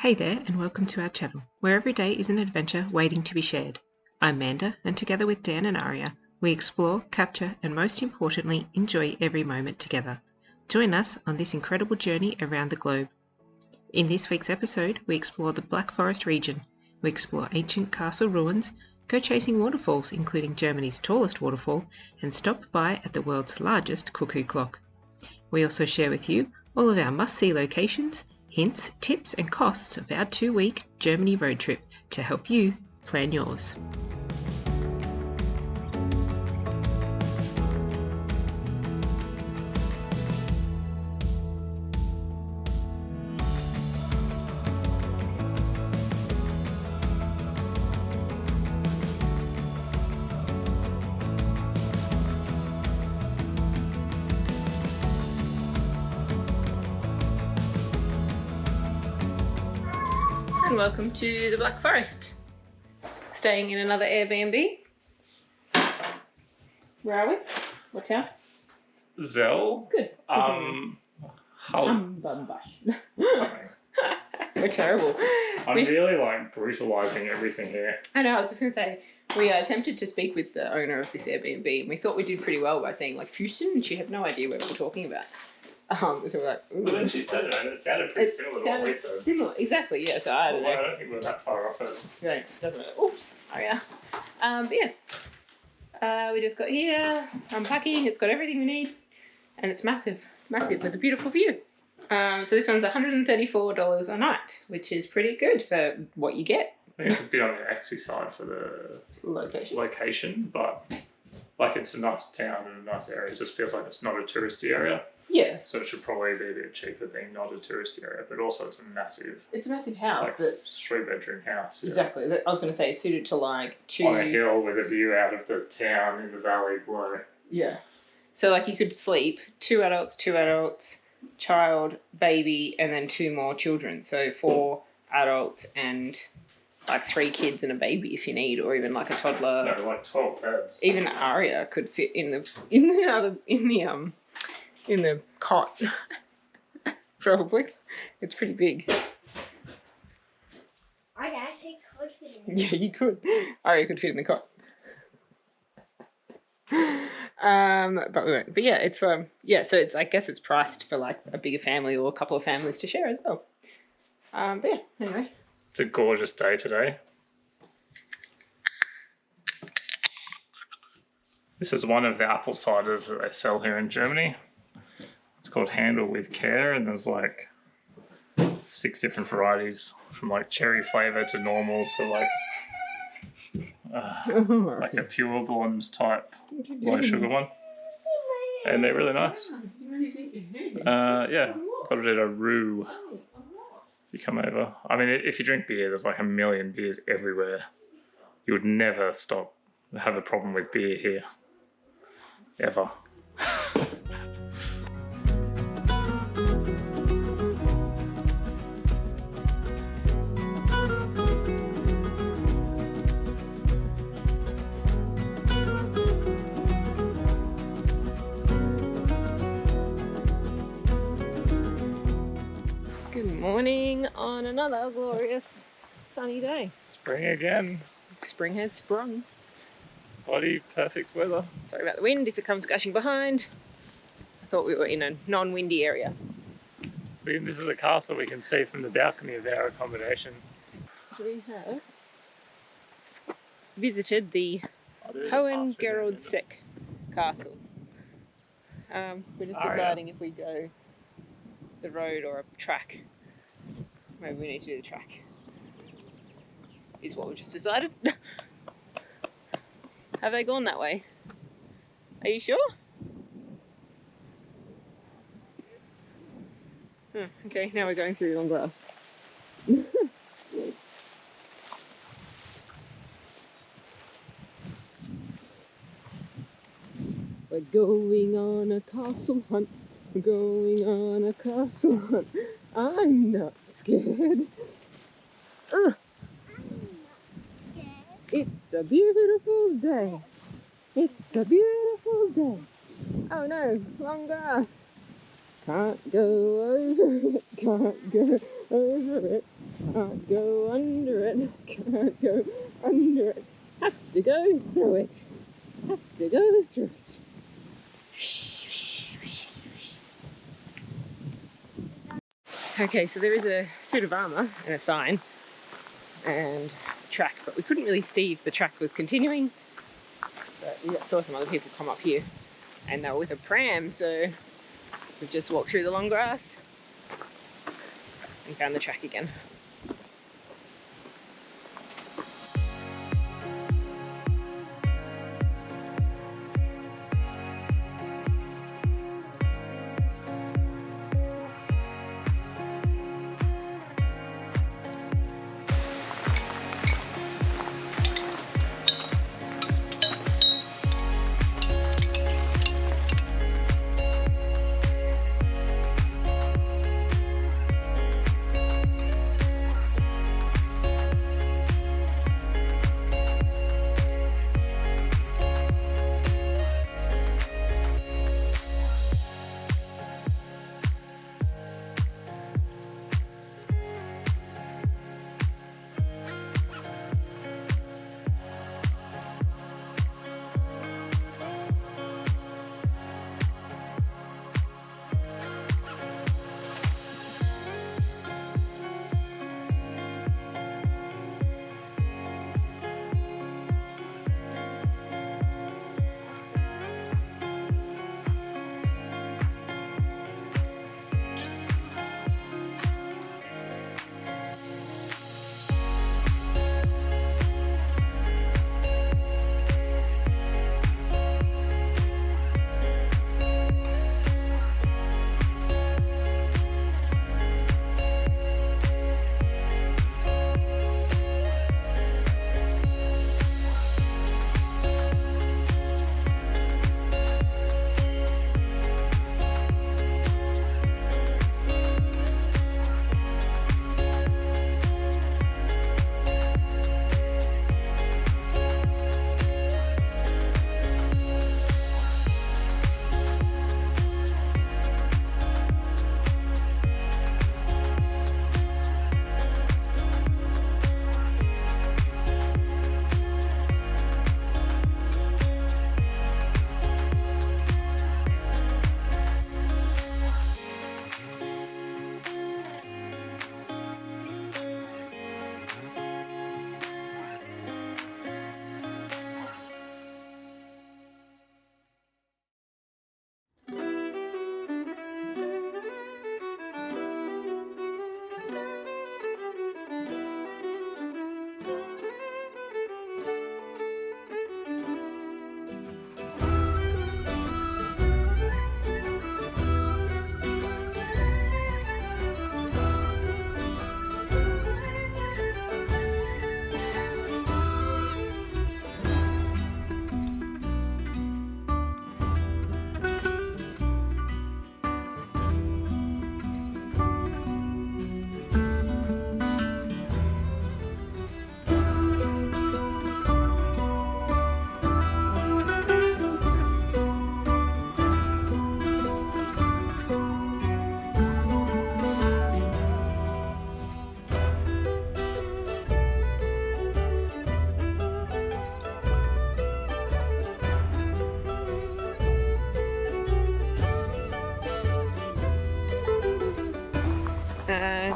Hey there, and welcome to our channel, where every day is an adventure waiting to be shared. I'm Manda, and together with Dan and Aria, we explore, capture, and most importantly, enjoy every moment together. Join us on this incredible journey around the globe. In this week's episode, we explore the Black Forest region. We explore ancient castle ruins, go chasing waterfalls, including Germany's tallest waterfall, and stop by at the world's largest cuckoo clock. We also share with you all of our must-see locations, hints, tips and costs of our 2-week Germany road trip to help you plan yours. And welcome to the Black Forest. Staying in another Airbnb. Where are we? What town? Zell. Good. Something. We're terrible. I'm really brutalising everything here. I know, I was just going to say, we attempted to speak with the owner of this Airbnb and we thought we did pretty well by saying Houston, and she had no idea what we were talking about. So we're like, ooh. But then she said it and it sounded pretty similar to what we said. Similar, exactly, yeah. So I don't know. I don't think we're that far off it. Yeah, doesn't matter. Oops. Oh yeah. But yeah. We just got here, unpacking, it's got everything we need. And it's massive. It's massive with a beautiful view. So this one's $134 a night, which is pretty good for what you get. I think it's a bit on the axy side for the location, but it's a nice town and a nice area. It just feels like it's not a touristy area. Yeah. So it should probably be a bit cheaper being not a touristy area, but also it's a massive house that's 3-bedroom house. Yeah. Exactly. I was going to say it's suited to two on a hill with a view out of the town in the valley below. Yeah. So you could sleep 2 adults, child, baby, and then 2 more children. So 4 adults and 3 kids and a baby if you need, or even a toddler. No, 12 beds. Even Aria could fit in the cot. Probably. It's pretty big. I actually could fit in. Yeah, you could. Aria could fit in the cot. But we won't. But yeah, it's so it's, I guess it's priced for a bigger family or a couple of families to share as well. But yeah, anyway. It's a gorgeous day today. This is one of the apple ciders that they sell here in Germany. It's called Handle with Care, and there's 6 different varieties from cherry flavour to normal to a pure blonde type low sugar one. And they're really nice. Yeah, got it at a roux. If you come over. I mean, if you drink beer, there's a million beers everywhere. You would never have a problem with beer here. Ever. Good morning on another glorious sunny day. Spring again. Spring has sprung. Bloody perfect weather. Sorry about the wind if it comes gushing behind. I thought we were in a non-windy area. This is the castle we can see from the balcony of our accommodation. We have visited the Hohengeroldseck castle. We're just deciding if we go the road or a track. Maybe we need to do the track. Is what we just decided. Have they gone that way? Are you sure? Okay, now we're going through long grass. We're going on a castle hunt. We're going on a castle hunt. I'm not scared. It's a beautiful day. It's a beautiful day. Oh no, long grass. Can't go over it, can't go over it. Can't go under it, can't go under it. Have to go through it, have to go through it. Okay, so there is a suit of armour and a sign and a track, but we couldn't really see if the track was continuing. But we saw some other people come up here and they were with a pram, so we've just walked through the long grass and found the track again.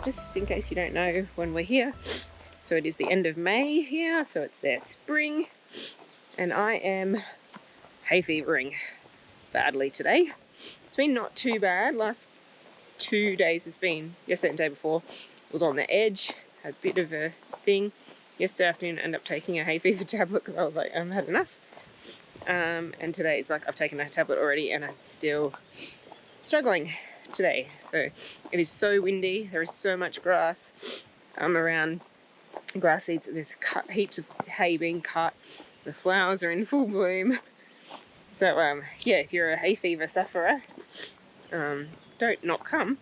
Just in case you don't know when we're here, so it is the end of May here, so it's their spring, and I am hay fevering badly today. It's been not too bad. Last 2 days has been, yesterday and the day before was on the edge, had a bit of a thing. Yesterday afternoon I ended up taking a hay fever tablet because I was like, I've had enough. And today it's like I've taken a tablet already and I'm still struggling today. So it is so windy, there is so much grass around, grass seeds, there's heaps of hay being cut, the flowers are in full bloom. So yeah, if you're a hay fever sufferer, don't not come.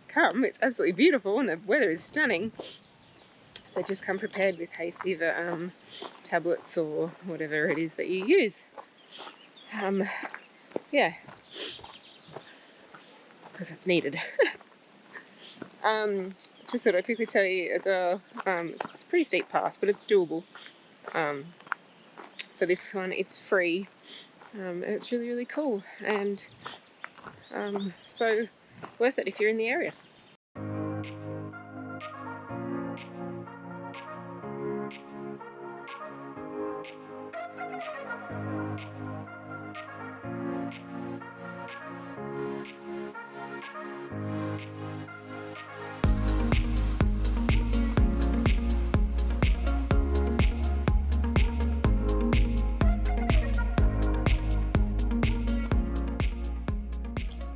Come, it's absolutely beautiful and the weather is stunning. So just come prepared with hay fever tablets or whatever it is that you use. Yeah, because it's needed. just thought I'd quickly tell you as well, it's a pretty steep path, but it's doable. For this one, it's free, and it's really, really cool, and so worth it if you're in the area.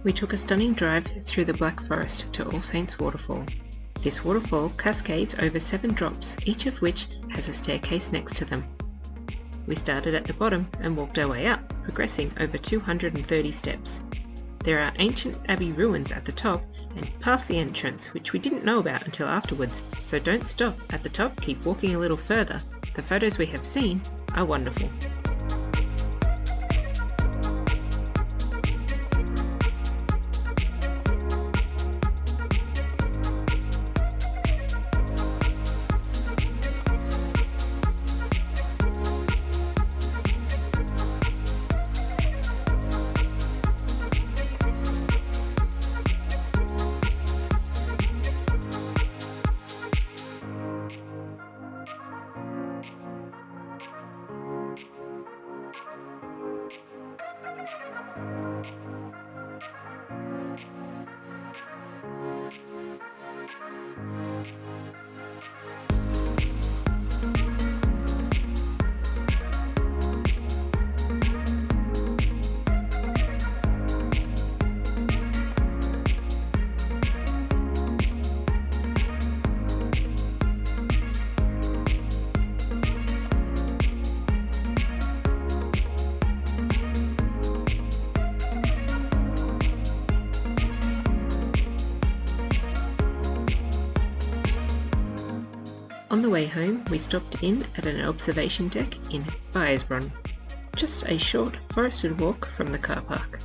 We took a stunning drive through the Black Forest to All Saints Waterfall. This waterfall cascades over 7 drops, each of which has a staircase next to them. We started at the bottom and walked our way up, progressing over 230 steps. There are ancient abbey ruins at the top and past the entrance, which we didn't know about until afterwards, so don't stop at the top, keep walking a little further. The photos we have seen are wonderful. On the way home, we stopped in at an observation deck in Bayersbronn, just a short forested walk from the car park.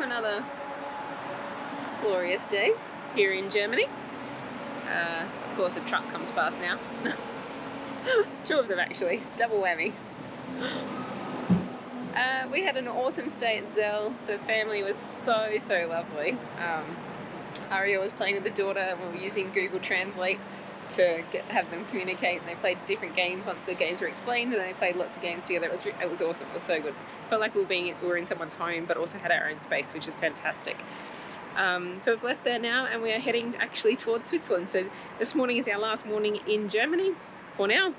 Another glorious day here in Germany. Of course a truck comes past now. 2 of them actually, double whammy. We had an awesome stay at Zell. The family was so lovely. Aria was playing with the daughter and we were using Google Translate to have them communicate, and they played different games once the games were explained, and they played lots of games together. It was awesome. It was so good. Felt like we were in someone's home, but also had our own space, which is fantastic. So we've left there now, and we are heading actually towards Switzerland. So this morning is our last morning in Germany for now,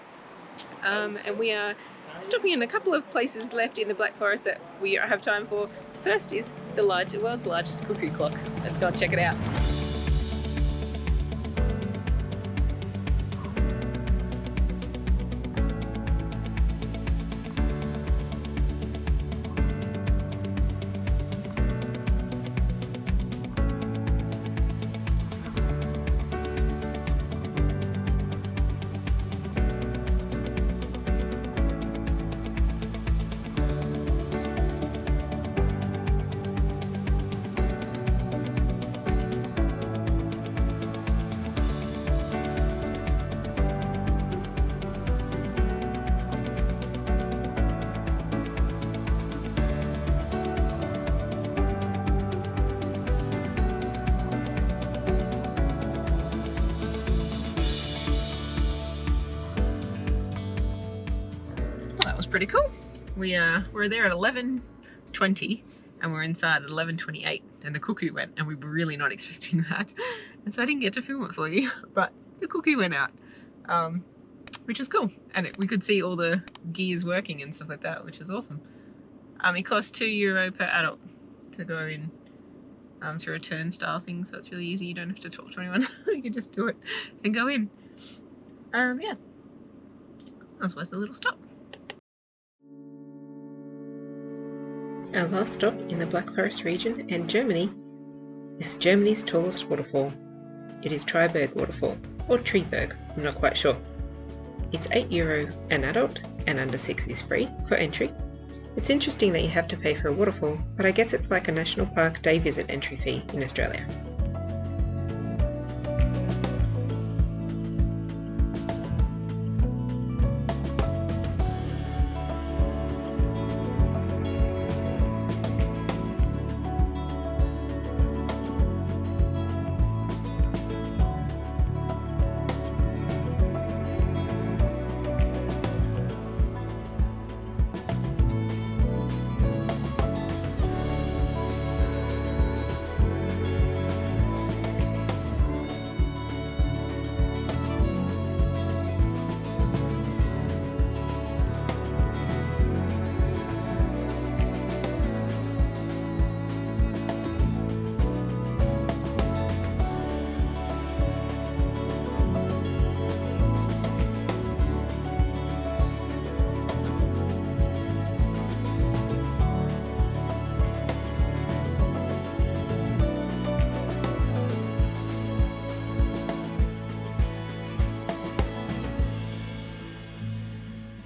and we are stopping in a couple of places left in the Black Forest that we have time for. First is the world's largest cuckoo clock. Let's go and check it out. Pretty cool. We're there at 11:20 and we're inside at 11:28, and the cuckoo went, and we were really not expecting that, and so I didn't get to film it for you, but the cuckoo went out, which is cool, and we could see all the gears working and stuff like that, which is awesome. It costs €2 per adult to go in through a turnstile thing, so it's really easy. You don't have to talk to anyone. You can just do it and go in. Yeah, that was worth a little stop. Our last stop in the Black Forest region and Germany is Germany's tallest waterfall. It is Triberg Waterfall, or Triberg, I'm not quite sure. It's €8 an adult and under 6 is free for entry. It's interesting that you have to pay for a waterfall, but I guess it's like a national park day visit entry fee in Australia.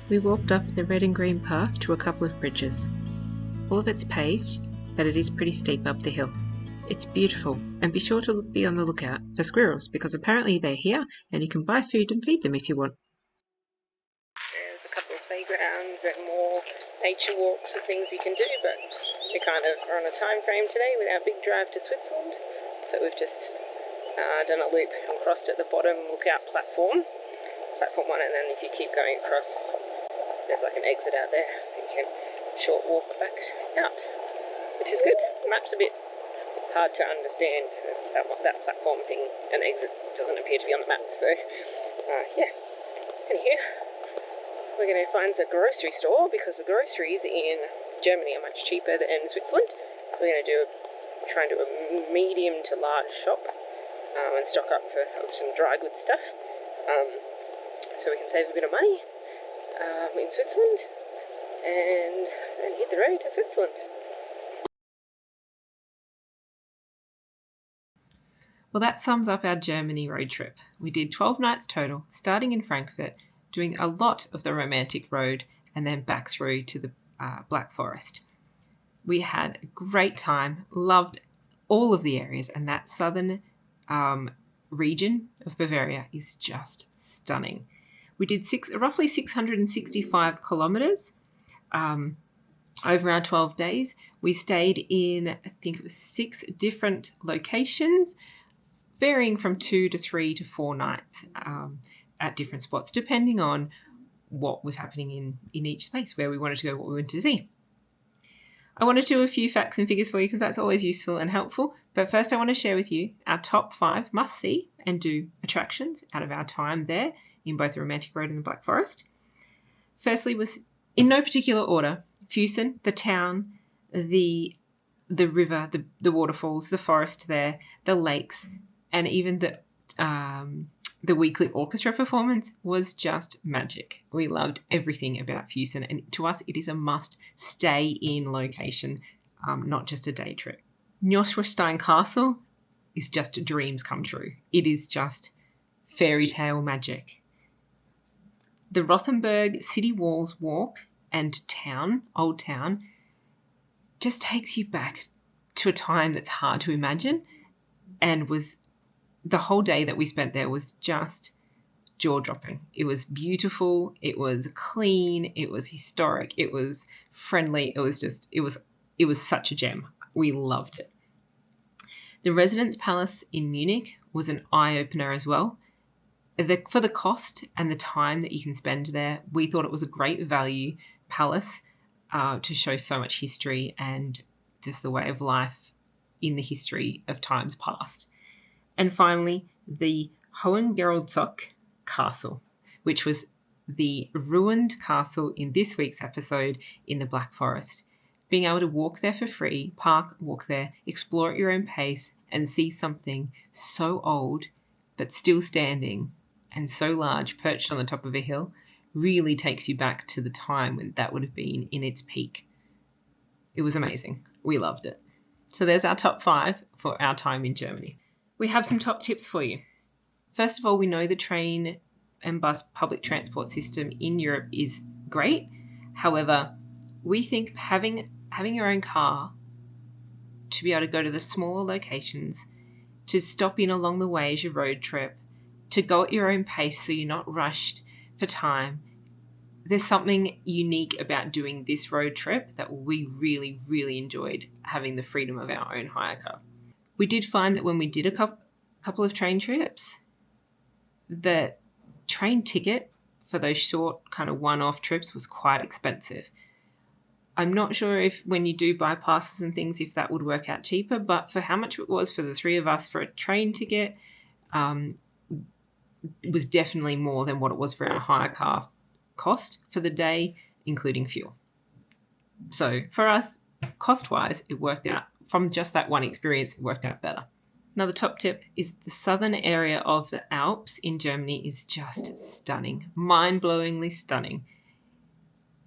We walked up the red and green path to a couple of bridges. All of it's paved, but it is pretty steep up the hill. It's beautiful, and be sure to be on the lookout for squirrels because apparently they're here and you can buy food and feed them if you want. There's a couple of playgrounds and more nature walks and things you can do, but we kind of are on a time frame today with our big drive to Switzerland, so we've just done a loop and crossed at the bottom lookout platform 1, and then if you keep going across, there's like an exit out there. You can short walk back out, which is good. The map's a bit hard to understand. That platform thing, an exit doesn't appear to be on the map. So, yeah. Anywho, we're going to find a grocery store because the groceries in Germany are much cheaper than Switzerland. We're going to try and do a medium to large shop and stock up for some dry goods stuff. So we can save a bit of money in Switzerland and hit the road to Switzerland. Well, that sums up our Germany road trip. We did 12 nights total, starting in Frankfurt, doing a lot of the romantic road and then back through to the Black Forest. We had a great time, loved all of the areas, and that southern region of Bavaria is just stunning. We did roughly 665 kilometres over our 12 days. We stayed in, I think it was 6 different locations, varying from 2 to 3 to 4 nights at different spots, depending on what was happening in each space, where we wanted to go, what we wanted to see. I want to do a few facts and figures for you because that's always useful and helpful. But first I want to share with you our top 5 must-see and do attractions out of our time there in both the Romantic Road and the Black Forest. Firstly was, in no particular order, Fusen, the town, the river, the waterfalls, the forest there, the lakes, and even the weekly orchestra performance was just magic. We loved everything about Fusen, and to us it is a must-stay-in location, not just a day trip. Neuschwanstein Castle is just dreams come true. It is just fairy tale magic. The Rothenburg City Walls Walk and Old Town, just takes you back to a time that's hard to imagine, and was the whole day that we spent there was just jaw-dropping. It was beautiful, it was clean, it was historic, it was friendly, it was such a gem. We loved it. The Residence Palace in Munich was an eye-opener as well. For the cost and the time that you can spend there, we thought it was a great value palace to show so much history and just the way of life in the history of times past. And finally, the Hohengeroldseck Castle, which was the ruined castle in this week's episode in the Black Forest. Being able to walk there for free, walk there, explore at your own pace, and see something so old but still standing and so large, perched on the top of a hill, really takes you back to the time when that would have been in its peak. It was amazing. We loved it. So there's our top 5 for our time in Germany. We have some top tips for you. First of all, we know the train and bus public transport system in Europe is great. However, we think having your own car to be able to go to the smaller locations, to stop in along the way as your road trip, to go at your own pace so you're not rushed for time. There's something unique about doing this road trip that we really, really enjoyed, having the freedom of our own hire car. We did find that when we did a couple of train trips, the train ticket for those short kind of one-off trips was quite expensive. I'm not sure if when you do buy passes and things, if that would work out cheaper, but for how much it was for the 3 of us for a train ticket, it was definitely more than what it was for our hire car cost for the day, including fuel. So for us, cost-wise, it worked out. From just that one experience, it worked out better. Another top tip is the southern area of the Alps in Germany is just stunning, mind-blowingly stunning.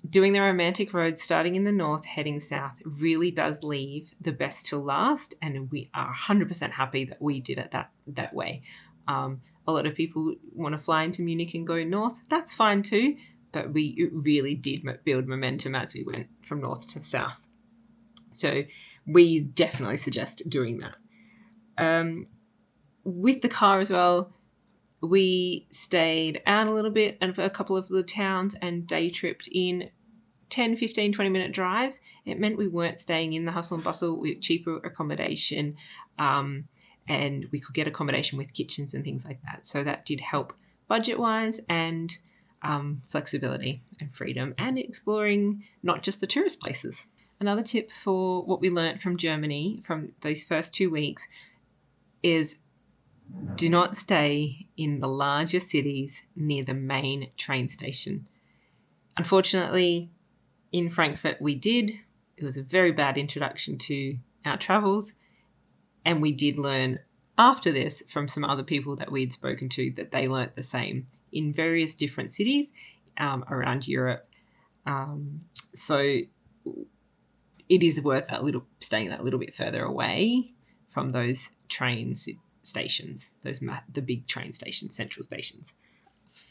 Doing the romantic road starting in the north, heading south, really does leave the best till last, and we are 100% happy that we did it that way. A lot of people want to fly into Munich and go north. That's fine too, but we really did build momentum as we went from north to south. So we definitely suggest doing that. With the car as well, we stayed out a little bit and for a couple of the towns and day tripped in 10, 15, 20-minute drives. It meant we weren't staying in the hustle and bustle with cheaper accommodation, and we could get accommodation with kitchens and things like that. So that did help budget-wise and flexibility and freedom and exploring not just the tourist places. Another tip for what we learnt from Germany from those first 2 weeks is do not stay in the larger cities near the main train station. Unfortunately, in Frankfurt we did. It was a very bad introduction to our travels, and we did learn after this from some other people that we'd spoken to that they learnt the same in various different cities around Europe. So it is worth staying that little bit further away from those train stations, the big train stations, central stations.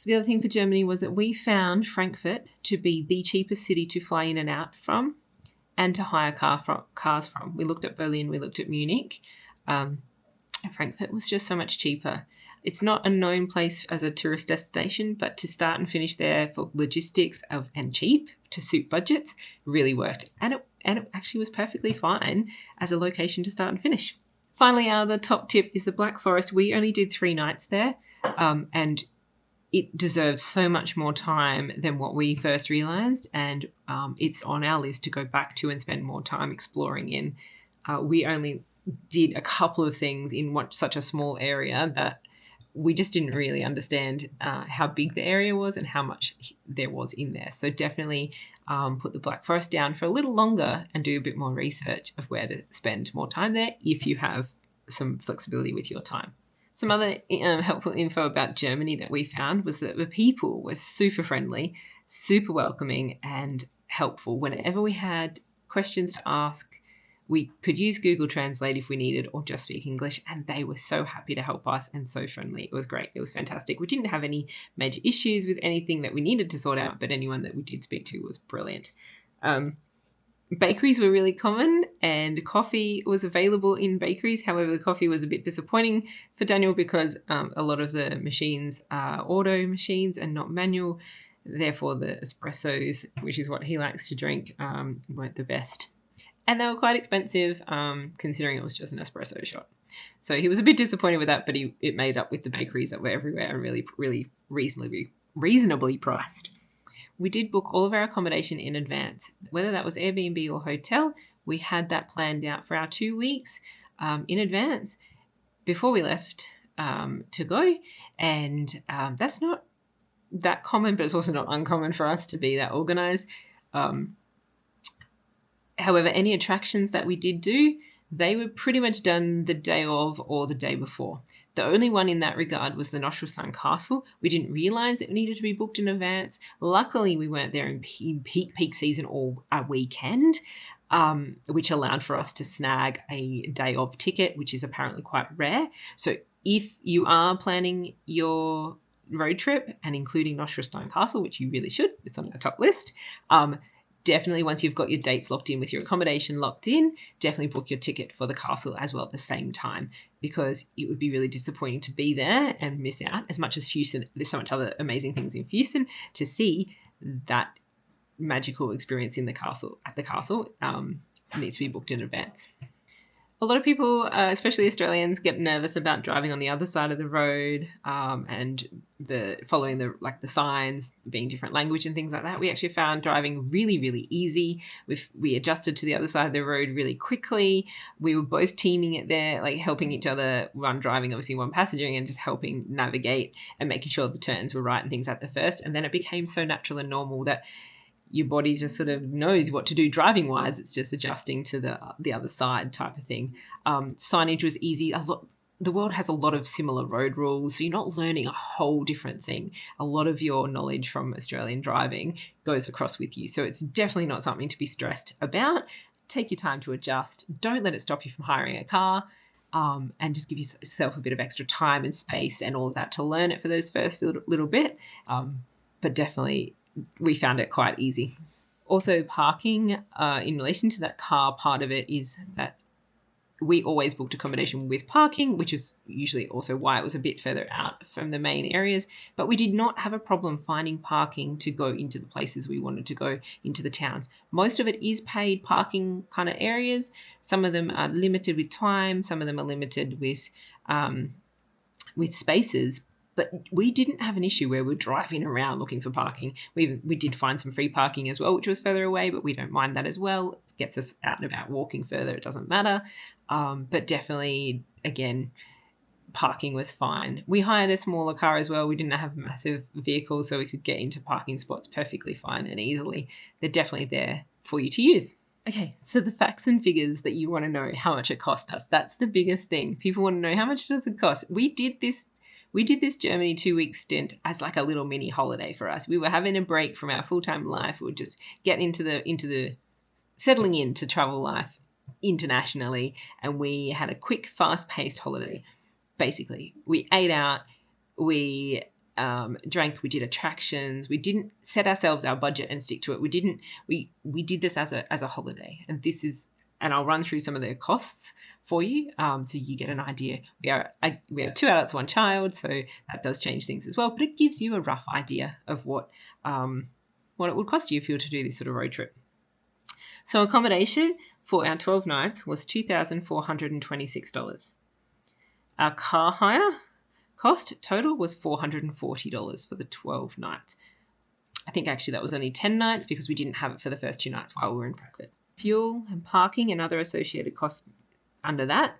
The other thing for Germany was that we found Frankfurt to be the cheapest city to fly in and out from and to hire cars from. We looked at Berlin, we looked at Munich. Frankfurt was just so much cheaper. It's not a known place as a tourist destination, but to start and finish there for logistics and cheap to suit budgets really worked. And it actually was perfectly fine as a location to start and finish. Finally, our other top tip is the Black Forest. We only did 3 nights there, and it deserves so much more time than what we first realised, and it's on our list to go back to and spend more time exploring in. We only did a couple of things in such a small area that we just didn't really understand how big the area was and how much there was in there. So definitely put the Black Forest down for a little longer and do a bit more research of where to spend more time there if you have some flexibility with your time. Some other helpful info about Germany that we found was that the people were super friendly, super welcoming and helpful. Whenever we had questions to ask, we could use Google Translate if we needed or just speak English, and they were so happy to help us and so friendly. It was great. It was fantastic. We didn't have any major issues with anything that we needed to sort out, but anyone that we did speak to was brilliant. Bakeries were really common and coffee was available in bakeries. However, the coffee was a bit disappointing for Daniel because a lot of the machines are auto machines and not manual. Therefore, the espressos, which is what he likes to drink, weren't the best. And they were quite expensive, considering it was just an espresso shot. So he was a bit disappointed with that, but it made up with the bakeries that were everywhere and really, really reasonably priced. We did book all of our accommodation in advance. Whether that was Airbnb or hotel, we had that planned out for our 2 weeks in advance before we left to go. And that's not that common, but it's also not uncommon for us to be that organised. However, any attractions that we did do, they were pretty much done the day of or the day before. The only one in that regard was the Neuschwanstein Castle. We didn't realise it needed to be booked in advance. Luckily, we weren't there in peak season or a weekend, which allowed for us to snag a day of ticket, which is apparently quite rare. So if you are planning your road trip and including Neuschwanstein Castle, which you really should, it's on our top list, definitely once you've got your dates locked in with your accommodation locked in, definitely book your ticket for the castle as well at the same time, because it would be really disappointing to be there and miss out. As much as Houston, there's so much other amazing things in Houston to see, that magical experience in the castle needs to be booked in advance. A lot of people, especially Australians, get nervous about driving on the other side of the road and following the signs, being different language and things like that. We actually found driving really, really easy. We adjusted to the other side of the road really quickly. We were both teaming it there, like helping each other, one driving, obviously one passengering, and just helping navigate and making sure the turns were right and things like that first. And then it became so natural and normal that your body just sort of knows what to do driving wise. It's just adjusting to the other side type of thing. Signage was easy. The world has a lot of similar road rules, so you're not learning a whole different thing. A lot of your knowledge from Australian driving goes across with you. So it's definitely not something to be stressed about. Take your time to adjust. Don't let it stop you from hiring a car. And just give yourself a bit of extra time and space and all of that to learn it for those first little bit. But definitely, we found it quite easy. Also, parking, in relation to that car part of it, is that we always booked accommodation with parking, which is usually also why it was a bit further out from the main areas. But we did not have a problem finding parking to go into the places we wanted to go into the towns. Most of it is paid parking kind of areas. Some of them are limited with time. Some of them are limited with spaces. But we didn't have an issue where we're driving around looking for parking. We did find some free parking as well, which was further away, but we don't mind that as well. It gets us out and about walking further. It doesn't matter. But definitely, again, parking was fine. We hired a smaller car as well. We didn't have massive vehicles, so we could get into parking spots perfectly fine and easily. They're definitely there for you to use. Okay, so the facts and figures that you want to know, how much it cost us. That's the biggest thing. People want to know, how much does it cost? We did this Germany 2-week stint as like a little mini holiday for us. We were having a break from our full-time life. We were just getting into the settling into travel life internationally, and we had a quick, fast-paced holiday. Basically, we ate out, we drank, we did attractions. We didn't set ourselves our budget and stick to it. We did this as a holiday, and I'll run through some of the costs for you, so you get an idea. We have 2 adults, 1 child, so that does change things as well. But it gives you a rough idea of what it would cost you if you were to do this sort of road trip. So accommodation for our 12 nights was $2,426. Our car hire cost total was $440 for the 12 nights. I think actually that was only 10 nights because we didn't have it for the first 2 nights while we were in Frankfurt. Fuel and parking and other associated costs under that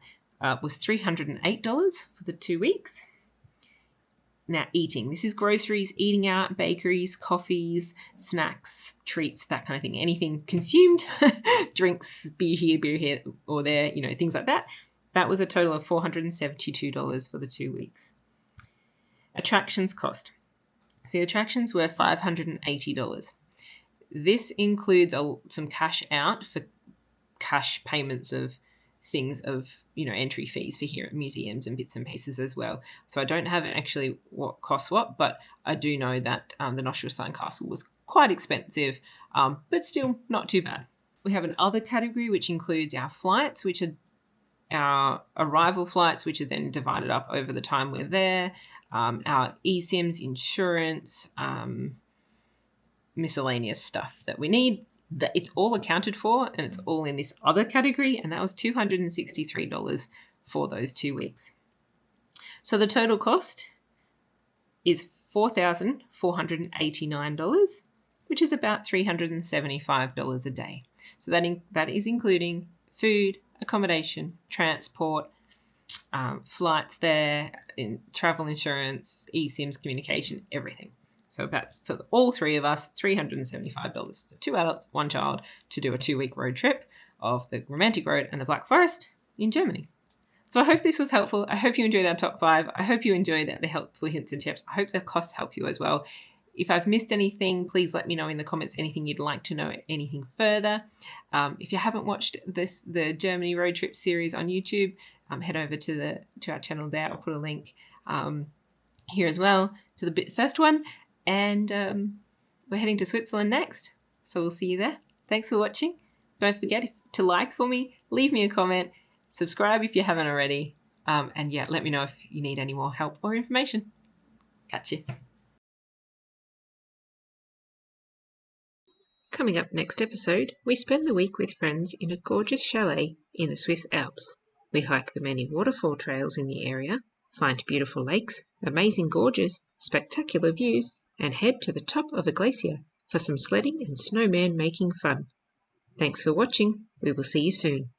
was $308 for the 2 weeks. Now, eating. This is groceries, eating out, bakeries, coffees, snacks, treats, that kind of thing. Anything consumed, drinks, beer here or there, things like that. That was a total of $472 for the 2 weeks. Attractions cost. So the attractions were $580. This includes some cash out for cash payments of things of, entry fees for here at museums and bits and pieces as well. So I don't have actually what costs what, but I do know that the Neuschwanstein Castle was quite expensive, but still not too bad. We have an other category, which includes our flights, which are our arrival flights, which are then divided up over the time we're there, our eSIMs, insurance, miscellaneous stuff that we need. That it's all accounted for, and it's all in this other category, and that was $263 for those 2 weeks. So the total cost is $4,489, which is about $375 a day. So that is including food, accommodation, transport, flights there, travel insurance, eSIMs, communication, everything. So about, for all 3 of us, $375 for 2 adults, 1 child to do a 2-week road trip of the Romantic Road and the Black Forest in Germany. So I hope this was helpful. I hope you enjoyed our top 5. I hope you enjoyed the helpful hints and tips. I hope the costs help you as well. If I've missed anything, please let me know in the comments anything you'd like to know, anything further. If you haven't watched the Germany road trip series on YouTube, head over to our channel there. I'll put a link here as well to the first one. And we're heading to Switzerland next. So we'll see you there. Thanks for watching. Don't forget to like for me, leave me a comment, subscribe if you haven't already. And yeah, let me know if you need any more help or information. Catch you. Coming up next episode, we spend the week with friends in a gorgeous chalet in the Swiss Alps. We hike the many waterfall trails in the area, find beautiful lakes, amazing gorges, spectacular views, and head to the top of a glacier for some sledding and snowman making fun. Thanks for watching. We will see you soon.